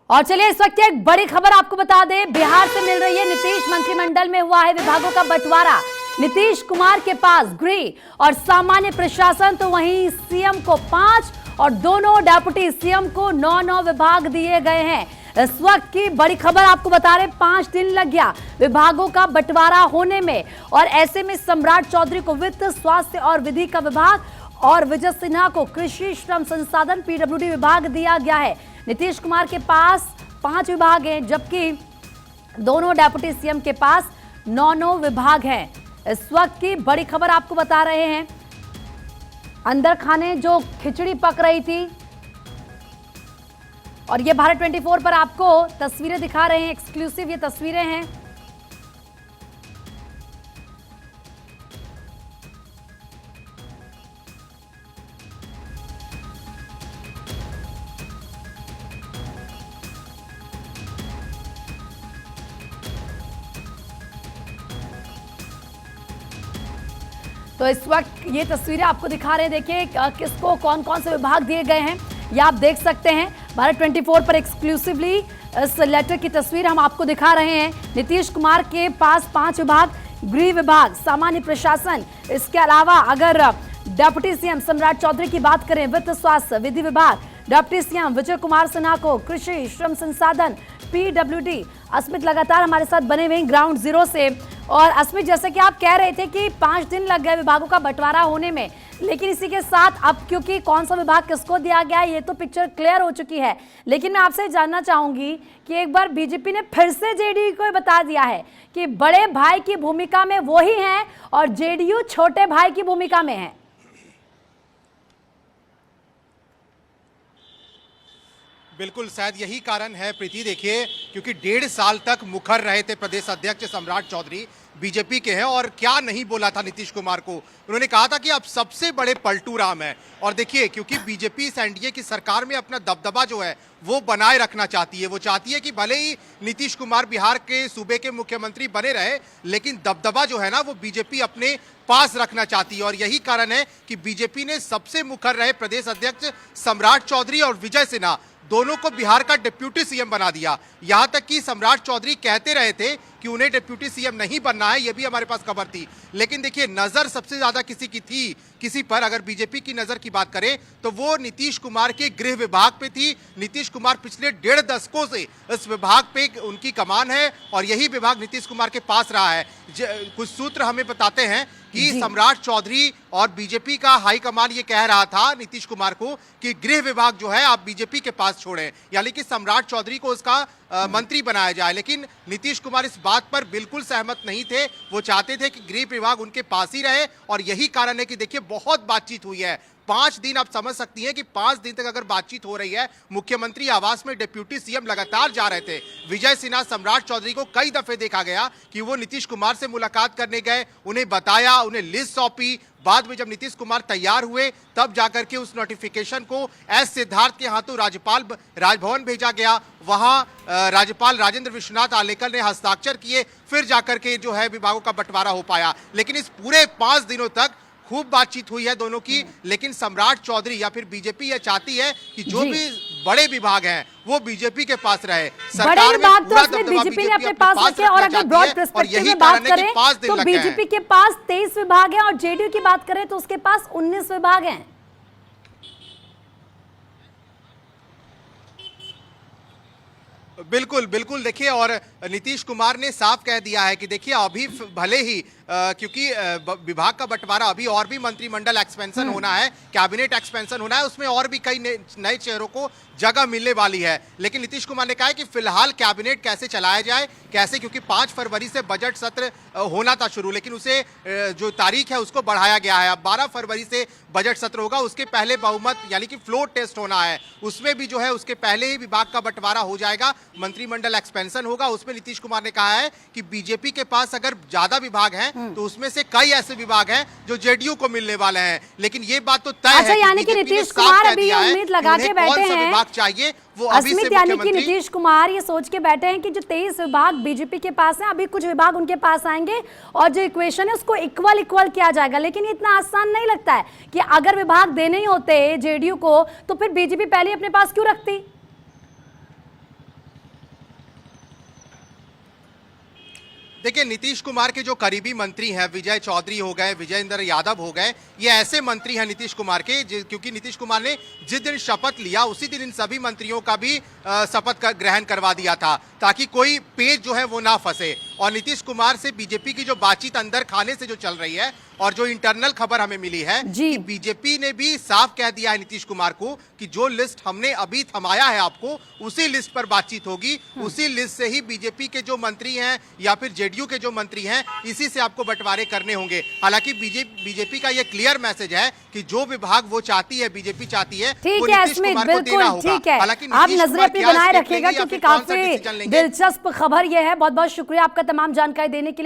और चलिए इस वक्त एक बड़ी खबर आपको बता दें, बिहार से मिल रही है। नीतीश मंत्रिमंडल में हुआ है विभागों का बंटवारा। नीतीश कुमार के पास गृह और सामान्य प्रशासन, तो वहीं सीएम को 5 और दोनों डेप्यूटी सीएम को 9 विभाग दिए गए हैं। इस वक्त की बड़ी खबर आपको बता रहे, 5 दिन लग गया विभागों का बंटवारा होने में, और ऐसे में सम्राट चौधरी को वित्त, स्वास्थ्य और विधि का विभाग और विजय सिन्हा को कृषि, श्रम संसाधन, पीडब्ल्यूडी विभाग दिया गया है। नीतीश कुमार के पास 5 विभाग हैं, जबकि दोनों डेप्यूटी सीएम के पास 9 विभाग हैं। इस वक्त की बड़ी खबर आपको बता रहे हैं। अंदर खाने जो खिचड़ी पक रही थी, और ये भारत 24 पर आपको तस्वीरें दिखा रहे हैं, एक्सक्लूसिव ये तस्वीरें हैं। तो इस वक्त ये तस्वीरें आपको दिखा रहे हैं। देखिए किसको कौन कौन से विभाग दिए गए हैं, ये आप देख सकते हैं। भारत 24 पर एक्सक्लूसिवली इस लेटर की तस्वीर हम आपको दिखा रहे हैं। नीतीश कुमार के पास 5 विभाग, गृह विभाग, सामान्य प्रशासन, इसके अलावा अगर डेप्यूटी सीएम सम्राट चौधरी की बात करें, वित्त, स्वास्थ्य, विधि विभाग, डेप्यूटी सीएम विजय कुमार सिन्हा को कृषि, श्रम संसाधन, पीडब्ल्यूडी। अस्मित लगातार हमारे साथ बने हुए ग्राउंड जीरो से। और अस्मित, जैसे कि आप कह रहे थे कि 5 दिन लग गए विभागों का बंटवारा होने में, लेकिन इसी के साथ अब क्योंकि कौन सा विभाग किसको दिया गया है ये तो पिक्चर क्लियर हो चुकी है। लेकिन मैं आपसे जानना चाहूंगी कि एक बार बीजेपी ने फिर से जेडीयू को बता दिया है कि बड़े भाई की भूमिका में वो ही हैं और जेडीयू छोटे भाई की भूमिका में है। बिल्कुल, शायद यही कारण है प्रीति। देखिए, क्योंकि 1.5 साल तक मुखर रहे थे प्रदेश अध्यक्ष सम्राट चौधरी, बीजेपी के हैं, और क्या नहीं बोला था नीतीश कुमार को। उन्होंने कहा था कि आप सबसे बड़े पलटू राम हैं। और देखिए, क्योंकि बीजेपी इस एनडीए की सरकार में अपना दबदबा जो है वो बनाए रखना चाहती है। वो चाहती है कि भले ही नीतीश कुमार बिहार के सूबे के मुख्यमंत्री बने रहे, लेकिन दबदबा जो है ना वो बीजेपी अपने पास रखना चाहती है। और यही कारण है कि बीजेपी ने सबसे मुखर रहे प्रदेश अध्यक्ष सम्राट चौधरी और विजय सिन्हा दोनों को बिहार का डिप्यूटी सीएम बना दिया। यहां तक कि सम्राट चौधरी कहते रहे थे कि उन्हें डिप्यूटी सीएम नहीं बनना है, यह भी हमारे पास खबर थी। लेकिन देखिए, नजर सबसे ज्यादा किसी पर अगर बीजेपी की नजर की बात करें तो वो नीतीश कुमार के गृह विभाग पे थी। नीतीश कुमार पिछले 1.5 दशकों से इस विभाग पे उनकी कमान है, और यही विभाग नीतीश कुमार के पास रहा है। कुछ सूत्र हमें बताते हैं कि सम्राट चौधरी और बीजेपी का हाईकमान ये कह रहा था नीतीश कुमार को कि गृह विभाग जो है आप बीजेपी के पास छोड़ें, यानी कि सम्राट चौधरी को उसका मंत्री बनाया जाए। लेकिन नीतीश कुमार इस बात पर बिल्कुल सहमत नहीं थे। वो चाहते थे कि गृह विभाग उनके पास ही रहे, और यही कारण है कि देखिए बहुत बातचीत हुई है। 5 दिन आप समझ सकती हैं कि 5 दिन तक अगर बातचीत हो रही है। मुख्यमंत्री आवास में डिप्यूटी सीएम लगातार जा रहे थे। विजय सिन्हा, सम्राट चौधरी को कई दफे देखा गया कि वो नीतीश कुमार से मुलाकात करने गए, उन्हें बताया, उन्हें लिस्ट सौंपी। बाद में जब नीतीश कुमार तैयार हुए तब जाकर के उस नोटिफिकेशन को एस सिद्धार्थ के हाथों राजभवन भेजा गया। वहां राज्यपाल राजेंद्र विश्वनाथ आलेकर ने हस्ताक्षर किए, फिर जाकर के जो है विभागों का बंटवारा हो पाया। लेकिन इस पूरे 5 दिनों तक खूब बातचीत हुई है दोनों की। लेकिन सम्राट चौधरी या फिर बीजेपी यह चाहती है कि जो भी बड़े विभाग हैं वो बीजेपी के पास रहे। सरकार में पूरा दबदबा बीजेपी ने अपने पास रखे। और अगर ब्रॉड पर्सपेक्टिव में बात करें तो बीजेपी के पास 23 विभाग हैं, और जेडीयू की बात करें तो उसके पास 19 विभाग हैं। बिल्कुल बिल्कुल, देखिए, और नीतीश कुमार ने साफ कह दिया है कि देखिए अभी भले ही क्योंकि विभाग का बंटवारा, अभी और भी मंत्रिमंडल एक्सपेंशन होना है, कैबिनेट एक्सपेंशन होना है, उसमें और भी कई नए चेहरों को जगह मिलने वाली है। लेकिन नीतीश कुमार ने कहा है कि फिलहाल कैबिनेट कैसे चलाया जाए, कैसे, क्योंकि 5 फरवरी से बजट सत्र होना था शुरू, लेकिन उसे जो तारीख है उसको बढ़ाया गया है। अब 12 फरवरी से बजट सत्र होगा। उसके पहले बहुमत यानी कि फ्लोर टेस्ट होना है, उसमें भी जो है उसके पहले ही विभाग का बंटवारा हो जाएगा, मंत्रिमंडल एक्सपेंशन होगा। उसमें नीतीश कुमार ने कहा है कि बीजेपी के पास अगर ज्यादा विभाग हैं तो उसमें से कई ऐसे विभाग हैं जो जेडीयू को मिलने वाले हैं। लेकिन ये बात तो तय है, यानी कि नीतीश कुमार अभी उम्मीद लगा के बैठे हैं चाहिए वो अभी से यानी कि नीतीश कुमार ये सोच के बैठे हैं कि जो 23 विभाग बीजेपी के पास हैं, अभी कुछ विभाग उनके पास आएंगे और जो इक्वेशन है उसको इक्वल किया जाएगा। लेकिन इतना आसान नहीं लगता है कि अगर विभाग देने ही होते जेडीयू को तो फिर बीजेपी पहले अपने पास क्यों रखती। देखिए, नीतीश कुमार के जो करीबी मंत्री हैं, विजय चौधरी हो गए, विजयेंद्र यादव हो गए, ये ऐसे मंत्री हैं नीतीश कुमार के क्योंकि नीतीश कुमार ने जिस दिन शपथ लिया उसी दिन इन सभी मंत्रियों का भी शपथ ग्रहण करवा दिया था, ताकि कोई पेज जो है वो ना फंसे। और नीतीश कुमार से बीजेपी की जो बातचीत अंदर खाने से जो चल रही है और जो इंटरनल खबर हमें मिली है कि बीजेपी ने भी साफ कह दिया है नीतीश कुमार को कि जो लिस्ट हमने अभी थमाया है आपको, उसी लिस्ट पर बातचीत होगी, उसी लिस्ट से ही बीजेपी के जो मंत्री हैं या फिर जेडीयू के जो मंत्री हैं, इसी से आपको बंटवारे करने होंगे। हालांकि बीजेपी का ये क्लियर मैसेज है कि जो विभाग वो चाहती है, बीजेपी चाहती है, वो नीतीश कुमार को देना होगा। ठीक है, हालांकि आप नजरें अपनी बनाए रखिएगा क्योंकि काफी दिलचस्प खबर यह है। बहुत बहुत शुक्रिया आपका तमाम जानकारी देने के लिए।